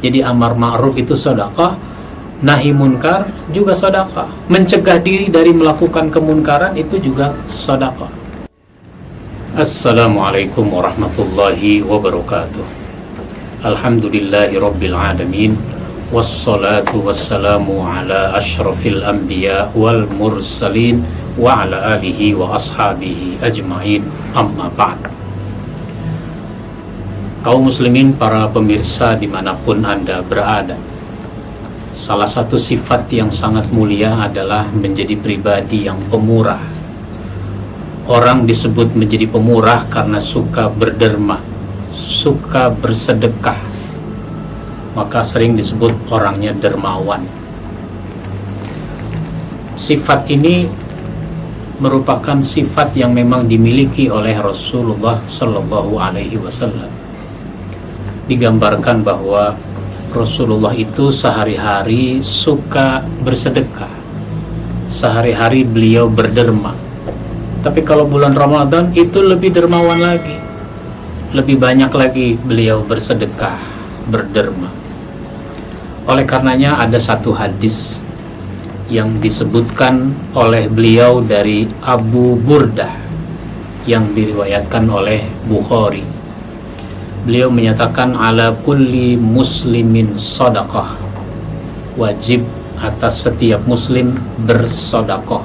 Jadi amar ma'ruf itu sedekah, nahi munkar juga sedekah. Mencegah diri dari melakukan kemunkaran itu juga sedekah. Assalamualaikum warahmatullahi wabarakatuh. Alhamdulillahi rabbil alamin. Wassalatu wassalamu ala ashrafil anbiya wal mursalin wa ala alihi wa ashabihi ajma'in, amma ba'd. Kaum muslimin, para pemirsa dimanapun Anda berada, salah satu sifat yang sangat mulia adalah menjadi pribadi yang pemurah. Orang disebut menjadi pemurah karena suka berderma, suka bersedekah, maka sering disebut orangnya dermawan. Sifat ini merupakan sifat yang memang dimiliki oleh Rasulullah Sallallahu Alaihi Wasallam. Digambarkan bahwa Rasulullah itu sehari-hari suka bersedekah, sehari-hari beliau berderma. Tapi kalau bulan Ramadan itu lebih dermawan lagi, lebih banyak lagi beliau bersedekah, berderma. Oleh karenanya ada satu hadis yang disebutkan oleh beliau dari Abu Burdah yang diriwayatkan oleh Bukhari. Beliau menyatakan, ala kulli muslimin shadaqah, wajib atas setiap muslim bersedekah.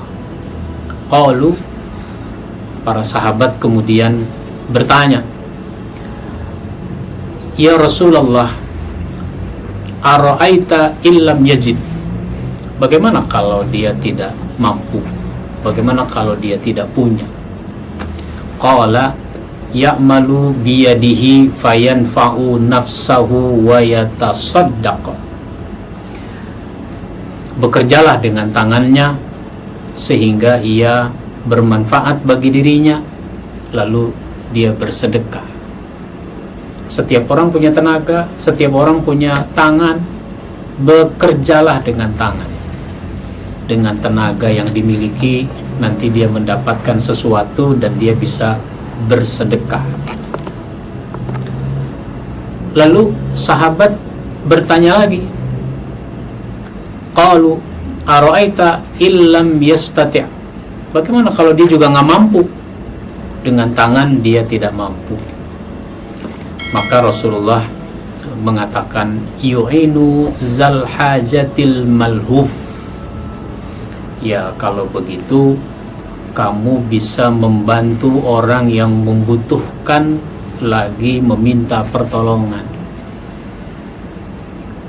Qalu, para sahabat kemudian bertanya, ya Rasulullah, ara'aita illam yajid, bagaimana kalau dia tidak mampu, bagaimana kalau dia tidak punya? Qala ya'malu biyadihi fayanfa'u nafsahu wa yatasaddaq, bekerjalah dengan tangannya sehingga ia bermanfaat bagi dirinya, lalu dia bersedekah. Setiap orang punya tenaga, setiap orang punya tangan, bekerjalah dengan tangan. Dengan tenaga yang dimiliki, nanti dia mendapatkan sesuatu dan dia bisa bersedekah. Lalu sahabat bertanya lagi, qalu ara'aita illam yastati', bagaimana kalau dia juga nggak mampu, dengan tangan dia tidak mampu? Maka Rasulullah mengatakan, yu'inu zal hajatil malhuf, ya kalau begitu kamu bisa membantu orang yang membutuhkan lagi meminta pertolongan.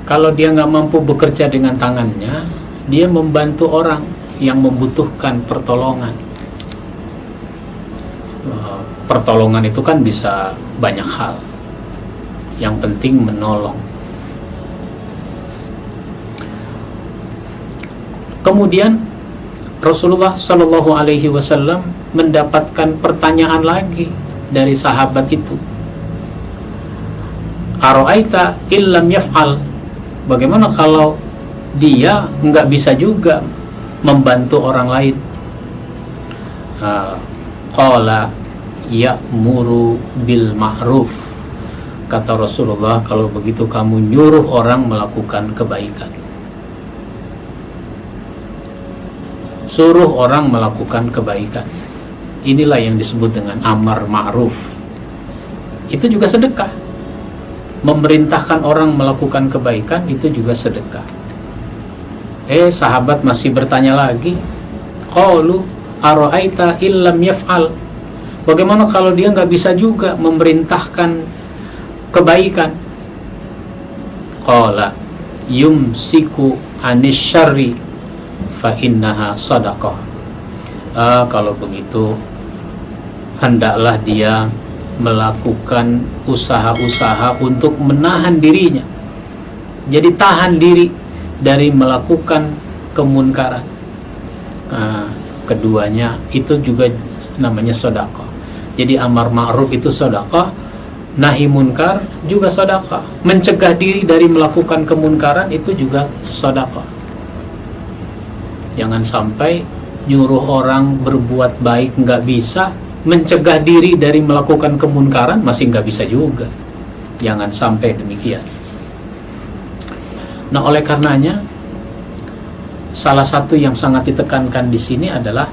Kalau dia nggak mampu bekerja dengan tangannya, dia membantu orang yang membutuhkan pertolongan. Pertolongan itu kan bisa banyak hal, yang penting menolong. Kemudian Rasulullah Shallallahu Alaihi Wasallam mendapatkan pertanyaan lagi dari sahabat itu. Ara'aita illam yaf'al, bagaimana kalau dia nggak bisa juga membantu orang lain? Qala ya'muru bil ma'ruf, kata Rasulullah, kalau begitu kamu nyuruh orang melakukan kebaikan. Suruh orang melakukan kebaikan. Inilah yang disebut dengan amar ma'ruf. Itu juga sedekah. Memerintahkan orang melakukan kebaikan itu juga sedekah. Sahabat masih bertanya lagi. Qalu ara'aita illam yaf'al, bagaimana kalau dia nggak bisa juga memerintahkan kebaikan? Qala yumsiku anis syarri fa innaha sadaqah. Kalau begitu hendaklah dia melakukan usaha-usaha untuk menahan dirinya. Jadi tahan diri dari melakukan kemunkaran. Keduanya itu juga namanya sedekah. Jadi amar ma'ruf itu sedekah, nahi munkar juga sedekah. Mencegah diri dari melakukan kemunkaran itu juga sedekah. Jangan sampai nyuruh orang berbuat baik nggak bisa, mencegah diri dari melakukan kemunkaran masih nggak bisa juga. Jangan sampai demikian. Nah, oleh karenanya salah satu yang sangat ditekankan di sini adalah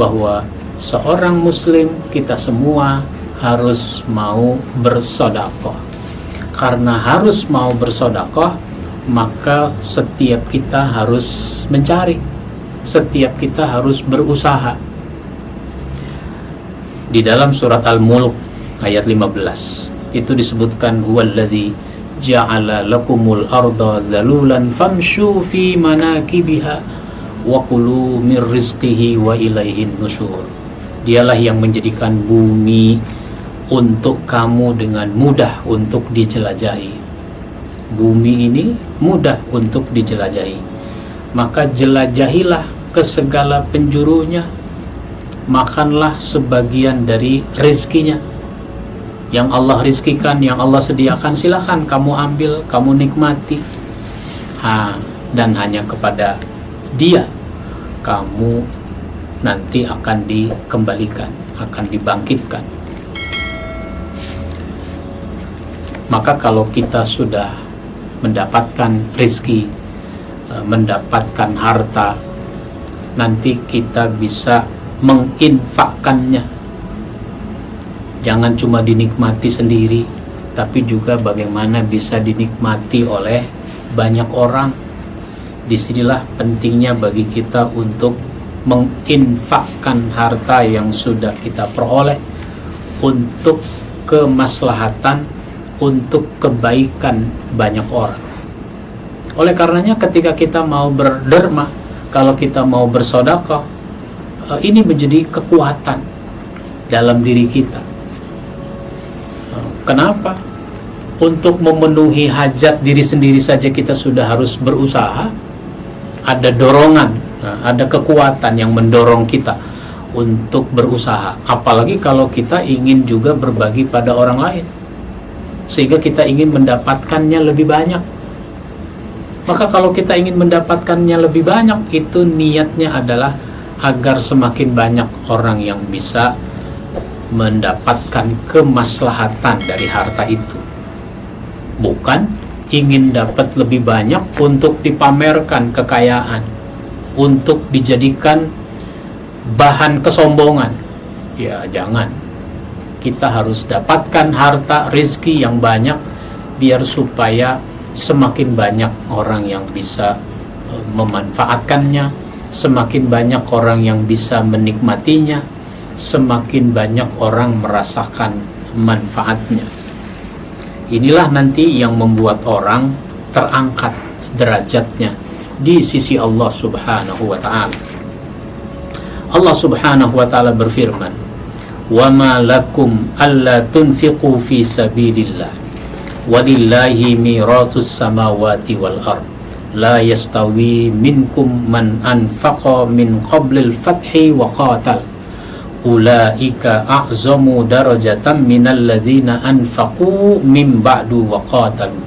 bahwa seorang muslim, kita semua harus mau bersedekah. Karena harus mau bersedekah, maka setiap kita harus mencari, setiap kita harus berusaha. Di dalam surat Al-Mulk ayat 15 itu disebutkan, huwallazi ja'ala lakumul arda zalulan famshu fi manakibiha wa kulu mir rizqihi wa ilaihin nusyur. Dialah yang menjadikan bumi untuk kamu dengan mudah untuk dijelajahi. Bumi ini mudah untuk dijelajahi, maka jelajahilah ke segala penjurunya, makanlah sebagian dari rizkinya yang Allah rizkikan, yang Allah sediakan. Silakan kamu ambil, kamu nikmati. Dan hanya kepada Dia kamu nanti akan dikembalikan, akan dibangkitkan. Maka kalau kita sudah mendapatkan rizki, mendapatkan harta, nanti kita bisa menginfakkannya. Jangan cuma dinikmati sendiri, tapi juga bagaimana bisa dinikmati oleh banyak orang. Disinilah pentingnya bagi kita untuk menginfakkan harta yang sudah kita peroleh untuk kemaslahatan, untuk kebaikan banyak orang. Oleh karenanya ketika kita mau berderma, kalau kita mau bersedekah, ini menjadi kekuatan dalam diri kita. Kenapa? Untuk memenuhi hajat diri sendiri saja kita sudah harus berusaha. Ada dorongan, ada kekuatan yang mendorong kita untuk berusaha. Apalagi kalau kita ingin juga berbagi pada orang lain, sehingga kita ingin mendapatkannya lebih banyak. Maka kalau kita ingin mendapatkannya lebih banyak, itu niatnya adalah agar semakin banyak orang yang bisa mendapatkan kemaslahatan dari harta itu, bukan ingin dapat lebih banyak untuk dipamerkan kekayaan, untuk dijadikan bahan kesombongan. Ya jangan, kita harus dapatkan harta rezeki yang banyak biar supaya semakin banyak orang yang bisa memanfaatkannya, semakin banyak orang yang bisa menikmatinya, semakin banyak orang merasakan manfaatnya. Inilah nanti yang membuat orang terangkat derajatnya di sisi Allah Subhanahu wa ta'ala. Allah Subhanahu wa ta'ala berfirman, "Wa ma lakum alla tunfiqu fi sabilillah walillahi mirasus samawati wal ard la yastawi minkum man anfaqa min qablil fathi wa qatal ulaika a'zamu darajatan minal ladzina anfaqu min ba'du wa qatalu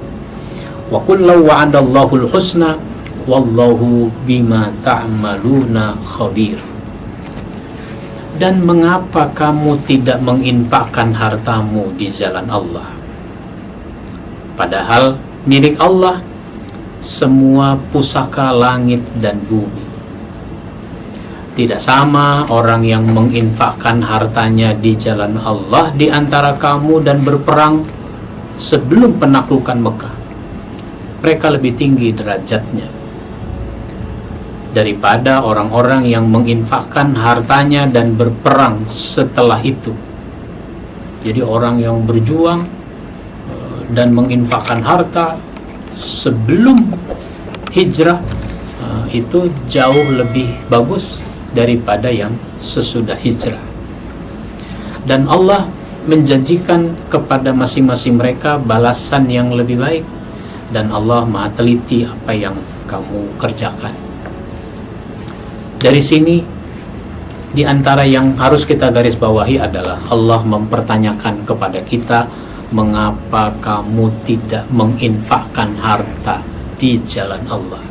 wa kullu wa'adallahu al-husna wallahu bima ta'maluna khabir." Dan mengapa kamu tidak menginfakkan hartamu di jalan Allah, padahal milik Allah semua pusaka langit dan bumi? Tidak sama orang yang menginfakkan hartanya di jalan Allah di antara kamu dan berperang sebelum penaklukan Mekah. Mereka lebih tinggi derajatnya daripada orang-orang yang menginfakkan hartanya dan berperang setelah itu. Jadi orang yang berjuang dan menginfakkan harta sebelum hijrah itu jauh lebih bagus daripada yang sesudah hijrah. Dan Allah menjanjikan kepada masing-masing mereka balasan yang lebih baik, dan Allah Maha teliti apa yang kamu kerjakan. Dari sini, di antara yang harus kita garis bawahi adalah Allah mempertanyakan kepada kita, mengapa kamu tidak menginfakkan harta di jalan Allah?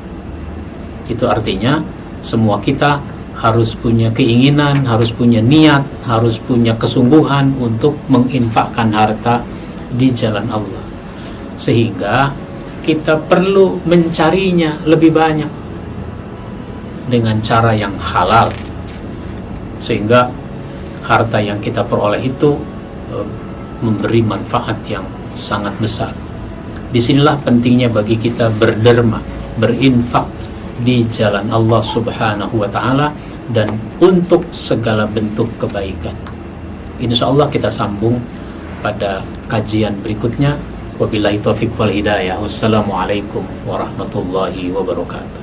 Itu artinya semua kita harus punya keinginan, harus punya niat, harus punya kesungguhan untuk menginfakkan harta di jalan Allah, sehingga kita perlu mencarinya lebih banyak dengan cara yang halal, sehingga harta yang kita peroleh itu memberi manfaat yang sangat besar. Disinilah pentingnya bagi kita berderma, berinfak di jalan Allah Subhanahu wa Ta'ala dan untuk segala bentuk kebaikan. Insya Allah kita sambung pada kajian berikutnya. Wabillahi taufiq wal hidayah. Wassalamualaikum warahmatullahi wabarakatuh.